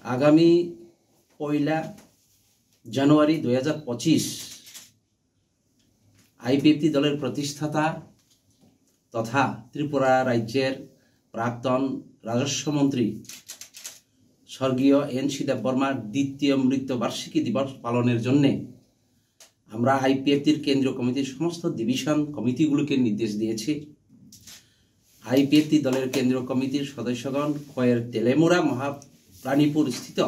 আগামী 1 জানুয়ারি 2025 আইপিএফটি দলের প্রতিষ্ঠাতা তথা ত্রিপুরা রাজ্যের প্রাক্তন রাজস্ব মন্ত্রী স্বর্গীয় এন.সি. দেববর্মার দ্বিতীয় মৃত্যুবার্ষিকী দিবস পালনের জন্য আমরা আইপিএফটির কেন্দ্রীয় কমিটির সমস্ত ডিভিশন কমিটিগুলোকে নির্দেশ দিয়েছি। আইপিএফটি দলের কেন্দ্রীয় কমিটির সদস্যগণ খয়ের তেলেমুরা মহাপ্রাণীপুর স্থিত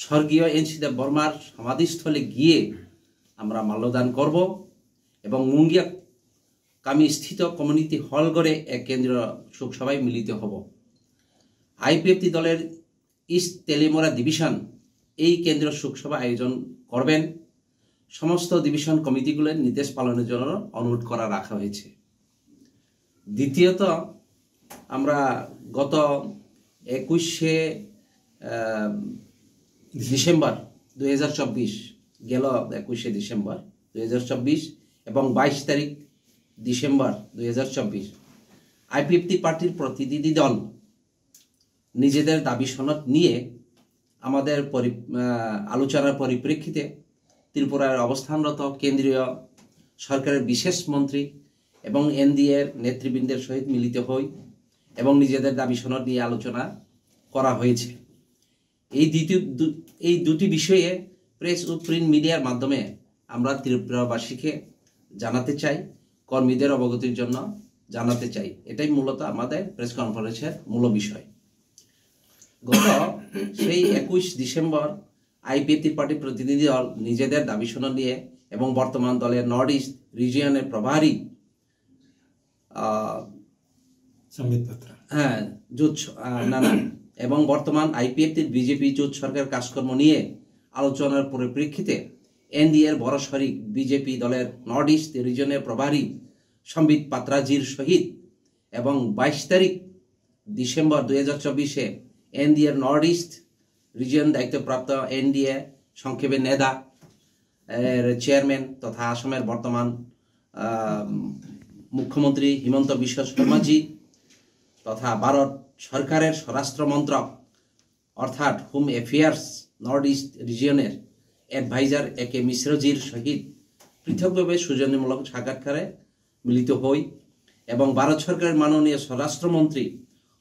স্বর্গীয় এন.সি. দেববর্মার সমাধিস্থলে গিয়ে আমরা মাল্যদান করব এবং মুঙ্গিয়া কামি স্থিত কমিউনিটি হল ঘরে এক কেন্দ্রীয় শোকসভায় মিলিত হব। আইপিএফটি দলের ইস্ট তেলেমুরা ডিভিশন এই কেন্দ্রীয় শোকসভা আয়োজন করবেন। সমস্ত ডিভিশন কমিটিগুলোর নির্দেশ পালনের জন্য অনুরোধ করা রাখা হয়েছে। দ্বিতীয়ত, আমরা গত 21শে ডিসেম্বর 2024 গেল 21শে ডিসেম্বর 2024 এবং 22 তারিখ ডিসেম্বর 2024 আইপিএফটি পার্টির প্রতিনিধি দল নিজেদের দাবি সনদ নিয়ে আমাদের আলোচনার পরিপ্রেক্ষিতে ত্রিপুরার অবস্থানরত কেন্দ্রীয় সরকারের বিশেষ মন্ত্রী এবং এনডিএর নেতৃবৃন্দের সহিত মিলিত হই এবং নিজেদের দাবি সনদ নিয়ে আলোচনা করা হয়েছে। এই দুটি বিষয়ে প্রেস ও প্রিন্ট মিডিয়ার মাধ্যমে আমরা ত্রিপুরাবাসীকে জানাতে চাই, কর্মীদের অবগতির জন্য জানাতে চাই। এটাই মূলত আমাদের প্রেস কনফারেন্সের মূল বিষয়। গত সেই 21 ডিসেম্বর আইপিএফটি পার্টির প্রতিনিধি দল নিজেদের দাবি সনদ নিয়ে এবং বর্তমান দলের নর্থ ইস্ট রিজিয়নের প্রভারী এবং বর্তমান আইপিএফটির বিজেপি জোট সরকার কাজকর্ম নিয়ে আলোচনার পরিপ্রেক্ষিতে এনডিএর বড় শরিক বিজেপি দলের নর্থ ইস্ট রিজিয়নের প্রভারী সম্বিত পাত্রাজির সহিত এবং 22 তারিখ ডিসেম্বর 2024 এনডিএর নর্থ ইস্ট রিজিয়ন দায়িত্বপ্রাপ্ত এনডিএ সংক্ষেপে নেদা চেয়ারম্যান তথা আসামের বর্তমান মুখ্যমন্ত্রী হিমন্ত বিশ্ব শর্মাজি তথা ভারত সরকারের স্বরাষ্ট্র মন্ত্রক অর্থাৎ হোম অ্যাফেয়ার্স নর্থ ইস্ট রিজিয়নের অ্যাডভাইজার এ.কে. মিশ্রজির সহিত পৃথকভাবে সৌজন্যমূলক সাক্ষাৎকারে মিলিত হই এবং ভারত সরকারের মাননীয় স্বরাষ্ট্রমন্ত্রী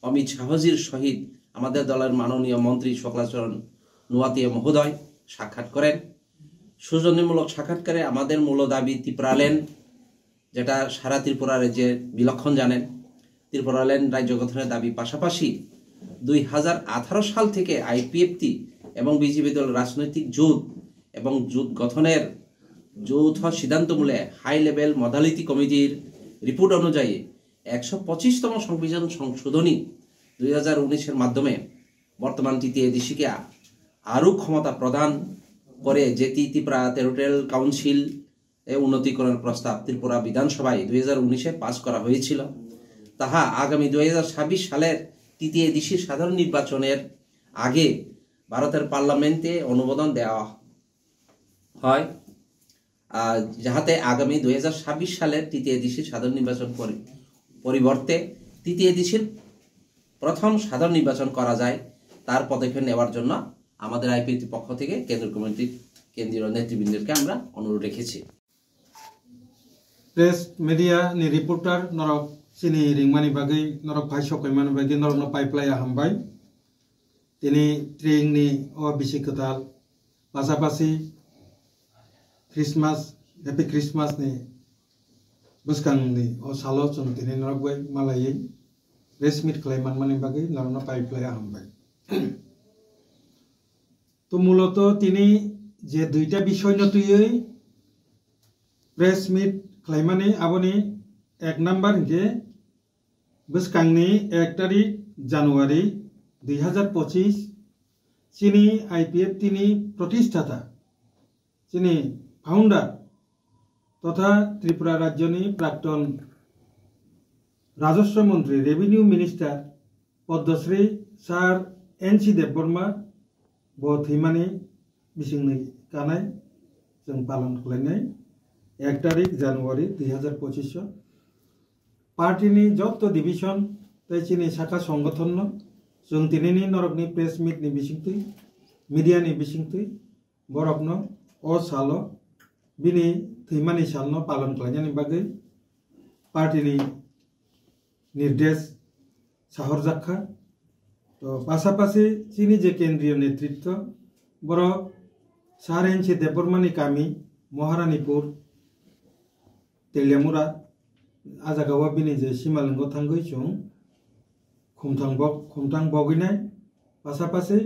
অমিত শাহজির সহিত আমাদের দলের মাননীয় মন্ত্রী শুক্লাচরণ নোয়াতিয়া মহোদয় সাক্ষাৎ করেন। সৌজন্যমূলক সাক্ষাৎকারে আমাদের মূল দাবি ত্রিপুরাল্যান্ড, যেটা সারা ত্রিপুরা রাজ্যে বিলক্ষণ জানেন, ত্রিপুরাল্যান্ড রাজ্য গঠনের দাবি পাশাপাশি 2018 সাল থেকে আইপিএফটি এবং বিজেপি দল রাজনৈতিক জোট এবং জোট গঠনের যৌথ সিদ্ধান্তমূলে হাই লেভেল মডালিটি কমিটির রিপোর্ট অনুযায়ী 125তম সংবিধান সংশোধনী 2019-এর মাধ্যমে বর্তমান টিটিএডিসিকে আরও ক্ষমতা প্রদান করে যেটি ত্রিপুরা টেরিটোরিয়াল কাউন্সিল উন্নতিকরণের প্রস্তাব ত্রিপুরা বিধানসভায় 2019-এ পাস করা হয়েছিল, তাহা আগামী 2026 সালের টিটিএডিসির সাধারণ নির্বাচনের আগে ভারতের পার্লামেন্টে অনুমোদন দেওয়া হয়, যাহাতে আগামী 2026 সালের টিটিএডিসির সাধারণ নির্বাচন পরিবর্তে টিটিএডিসির প্রথম সাধারণ নির্বাচন করা যায়। তার পদক্ষেপ নেওয়ার জন্য আমাদের আইপিএফটি পক্ষ থেকে কেন্দ্রীয় কমিটির কেন্দ্রীয় নেতৃবৃন্দকে আমরা অনুরোধ রেখেছি। Press media ni reporter norok sini ringmani bagai norok bhai sokaimani bagai norok no pipeline hambai tini tring ni o bisikotal pasapasi Christmas happy Christmas ni buskang ni o salo chung tini norok bai malai press meet khlaiman mani bagai norok no pipeline hambai তো মূলত তিনি যে দুইটা বিষয় নতুই press meet খাইমানি আবনি 1 number কে বসকাংনি 1 তারিখ জানুয়ারি 2025 চিনি IPF তিনি প্রতিষ্ঠাতা চিনি ফাউন্ডার তথা ত্রিপুরা রাজ্যনি প্রাক্তন রাজস্ব মন্ত্রী revenue minister Padmashri sir N C. Debbarma বথিমানি বিসিংনি কানাই जों पालन खालामनाय 1 तारिख জানুয়ারি 2025 पार्टी नि जत डिविजन तै चिनि शाखा संगठन न जों दिनैनि नरक नि प्रेस मीट नि बिसिंगथि मीडिया नि बिसिंगथि बरक न ओ सालो बिनि थैमानि साल न पालन खालामनायनि बागै पार्टी नि निर्देश साहर जाखा तो पासापासि चिनि जे केंद्रीय नेतृत्व बरक सारेंचे देबरमानि कामी महारानीपुर तेलियामुरा आजागावा बिनि जे सिमालंगो थांगै जों खुमथां बगिनाय पासापासि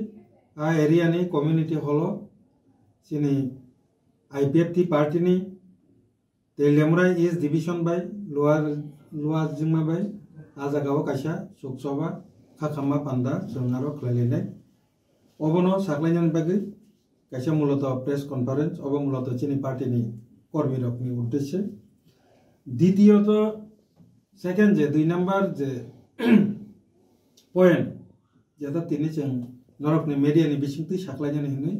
आ एरिया नि कम्युनिटी हॉल चिनि आईपीएफटी पार्टी नि तेलियामुरा ईस्ट डिविजन बाय लोअर जिंमा बाय आजागावा काशा सुकसबा खाखामा पांडा जों आरो खलायनाय अबनो साखलायनायनि बागै काशा मूलत प्रेस कॉन्फ्रेंस अब मूलत चिनि पार्टी नि कर्मी रखनि उद्देश्य द्वितीयत सेकेंड जे 2 नंबर जे पॉइंट जेता तिनि जों नरकनि मीडिया नि बिसिंथि साखलायनानै हिनै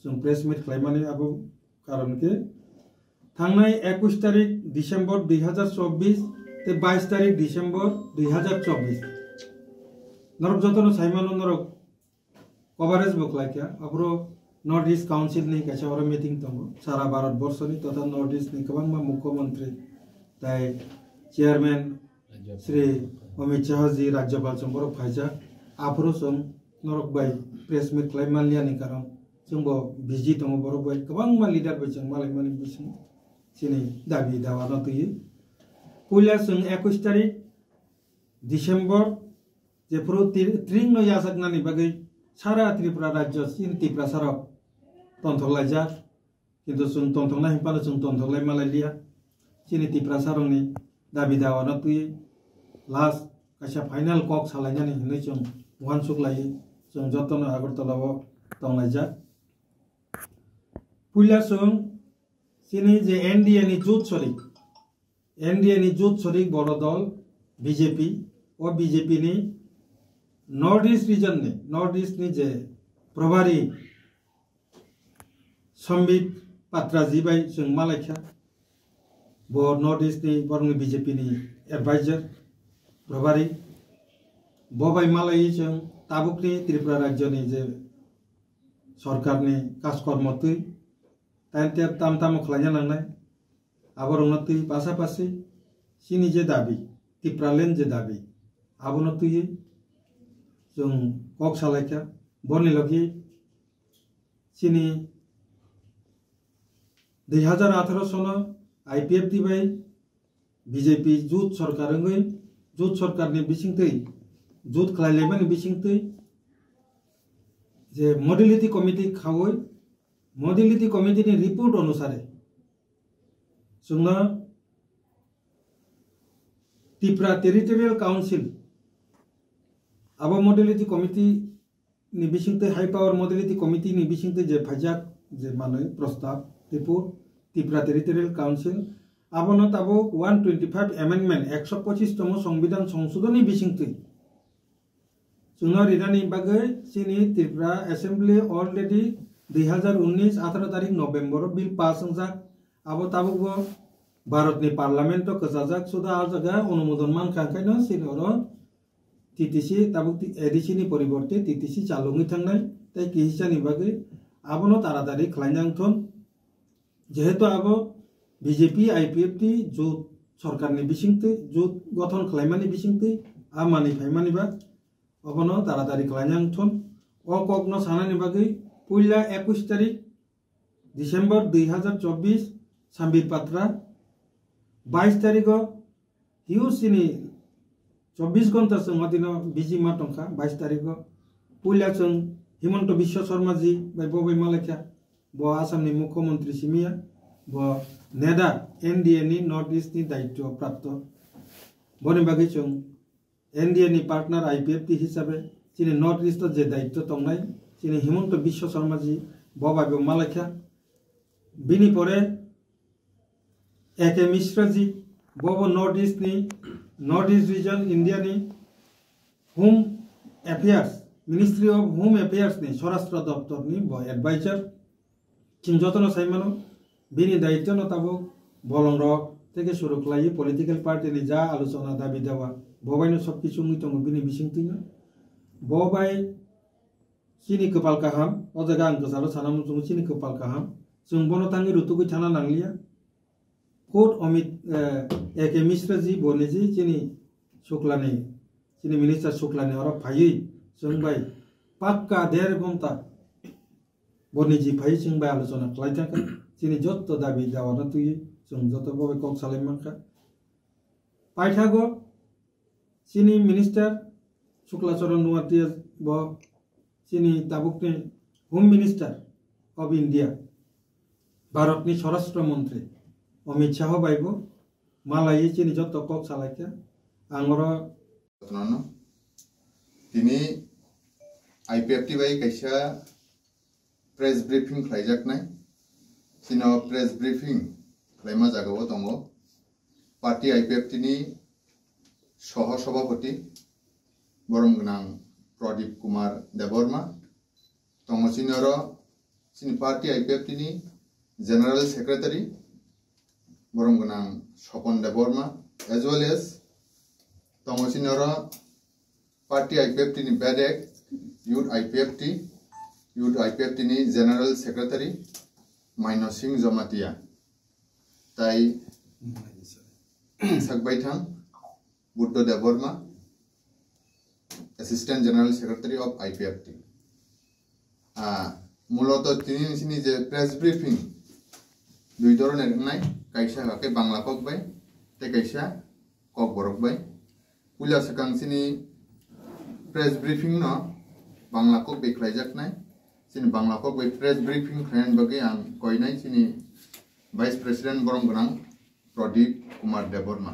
जों प्रेस मीट खालामनानै आबो कारण के थांनाय 21 तारिख डिसेम्बर 2024 ते 22 तारिख डिसेम्बर 2024 नरक जतनो साइमानो नरक कवरेज बखलायका अब्रो नॉर्थ ईस्ट काउंसिल नि काशा और मीटिंग दंगो सारा भारत वर्ष नि तथा नॉर्थ ईस्ट नि गोबां मुख्यमंत्री ताई चेयरमैन श्री अमित शाह जी राज्यपाल चंबर फाइजा आफरो जों नरक बाय प्रेस मीट खालामलियानि कारण जोंबो बिजि दङ बरक बाय गोबां लीडर बाय जों मालाय मानि बिसिं सिनि दाबि दावा नतुयो पुला जों 21 तारिख डिसेम्बर जेफोरो त्रिं न यासकनानि बागै सारा त्रिपुरा राज्य सिन त्रिपुरा सारा तंथलायजा किन्तु जों तंथंना हिपानो जों तंथलाय मालायलिया चिनि त्रिपुरा सारंनि दाबि दावा नतुयो लास्ट काशा फाइनल कक सालायनानै हिनै जों वान सुखलायो जों जतन आगरतलाव दंलायजा पुला जों चिनि जे एनडीए नि जुथ सरिक बड़ दल बीजेपी और बीजेपी नि नॉर्थ ईस्ट रीजन ने नॉर्थ ईस्ट नि जे प्रभारी संबित पात्राजी बाय जों मालायखा बो नॉर्थ ईस्ट नि बरंनि बीजेपी नि एडवाइजर प्रभारी बबाय मालाय जों ताबुकनि त्रिपुरा राज्य नि जे सरकार नि काजकर्मतै ताइते ताम खलायना लांनाय आबरंनतै पासापासि सिनि जे दाबि त्रिपुरालेण्ड जे दाबि आबनतै जों कक सालायखा बरनि लगी चिनि 2018 सन आईपीएफटी बाय बीजेपी जुथ सरकारनि बिसिंथै जुथ खलायलायमानि बिसिंथै जे मॉडलिटी कमिटी खावै मॉडलिटी कमिटी नि रिपोर्ट अनुसार जोंना त्रिपुरा टेरिटोरियल काउंसिल अब मॉडलिटी कमिटी नि बिसिंथै हाई पावर मॉडलिटी कमिटी नि बिसिंथै जे फाइजाक जे माने प्रस्ताव रिपोर्ट त्रिपुरा टेरिटोरियल काउंसिल आबनो ताबो 125 अमेंडमेंट 125 तम संविधान संशोधन बिसिंथै जोंना रिदानि बागै चिनि त्रिपुरा असेंबली अलरेडी 2019 18 तारिख नवेम्बर बिल पास जाक आबो ताबो भारत नि पार्लियामेंट तो कजाजाक सुदा आ जगह अनुमोदन मान खांखायनो सिनरो टीटीसी ताबुक एडीसी नि परिवर्ते टीटीसी चालुङै थांनाय ताई किहिसानि बागै आबनो तारातारि खलायनांथन जेहेतु आबो बीजेपी आईपीएफटी जो सरकारनि बिसिंथै जो गठन खलायमानि बिसिंथै आ मानि फायमानिबा अबनो तारातारि खलायनांथन अ ककनो सानानि बागै पुला 21 तारिख डिसेम्बर 2024 संबित पात्रा 22 तारिख हिउसिनी 24 घंटा से मदिन बिजी मा टंका 22 तारिख पुला जों हिमंत विश्व शर्मा जी बाय बबाय मालायखा ब आसामनि मुख्यमंत्री सिमिया ब नेदा एनडीए नि नॉर्थ ईस्ट नि दायित्व प्राप्त बनि बागै जों एनडीए नि पार्टनर आईपीएफटी हिसाबै चिनि नॉर्थ ईस्ट जे दायित्व तंनाय चिनि हिमंत विश्व शर्मा जी बबाय मालायखा बिनि परे एके मिश्रा जी बबो नॉर्थ ईस्ट रीजन इंडिया नि home affairs ministry of home affairs नि स्वराष्ट्र दफ्तर नि ब एडवाइजर चिंजतन साइमानो बिनि दायित्व न ताबो बलंग থেকে শুরু খালাই পলিটিক্যাল পার্টি ni যা আলোচনা দাবি দেওয়া ববাইনো সবকিছু মুইতঙ্গ বিনি বিসিংতিনো ববাই চিনি কপাল কাহাম ও জায়গা আং গোসালো সানাম जों চিনি কপাল কাহাম जों বনো তাঙ্গি রুতুকুই থানা নাংলিয়া কোট অমিত একে মিশ্রজি বনেজি চিনি শুক্লানি চিনি মিনিস্টার শুক্লানি ওরা ফাইই जों বাই পাক্কা 1.5 ঘন্টা বনেজি ফাই जों বাই আলোচনা খালাই থাকা চিনি যত দাবি দেওয়া তুই जों যত ববে কক সালাই মানকা পাইথাগো চিনি মিনিস্টার শুক্লাচরণ নুয়াতিয়া ব চিনি তাবুকনি হোম মিনিস্টার অফ ইন্ডিয়া ভারতনি স্বরাষ্ট্রমন্ত্রী অমিত শাহ বাইব মালাই চিনি যত কক সালাইকা আঙর তিনি আইপিএফটি বাই কাইসা প্রেস ব্রিফিং খাইজাক নাই চিনো প্রেস ব্রিফিং খাইমা জাগাবো দङ পার্টি আইপিএফটি नि সহ সভাপতি বরম গনাং প্রদীপ কুমার দেববর্মা দङ চিনর চিনি পার্টি আইপিএফটি नि জেনারেল সেক্রেটারি বরম গনাং Swapan Debbarma as well as দङ চিনর পার্টি আইপিএফটি नि বেডেক ইউথ আইপিএফটি नि জেনারেল সেক্রেটারি মাইনো সিং জমাতিয়া তাই সাকবাইথাং Buddha Debbarma assistant general secretary of IPFT মূলত তিনি যে প্রেস ব্রিফিং দুই ধরনের নাই কাইসা কাকে বাংলা কক বাই তে কাইসা কক বরক বাই পুলা সাকাংসিনি প্রেস ব্রিফিং ন বাংলা কক বেখ্লাইজাক নাই চিনি বাংলা কক বাই প্রেস ব্রিফিং খাইন বাগে আং কইনাই চিনি ভাইস প্রেসিডেন্ট বরং গনাং প্রদীপ কুমার দেববর্মা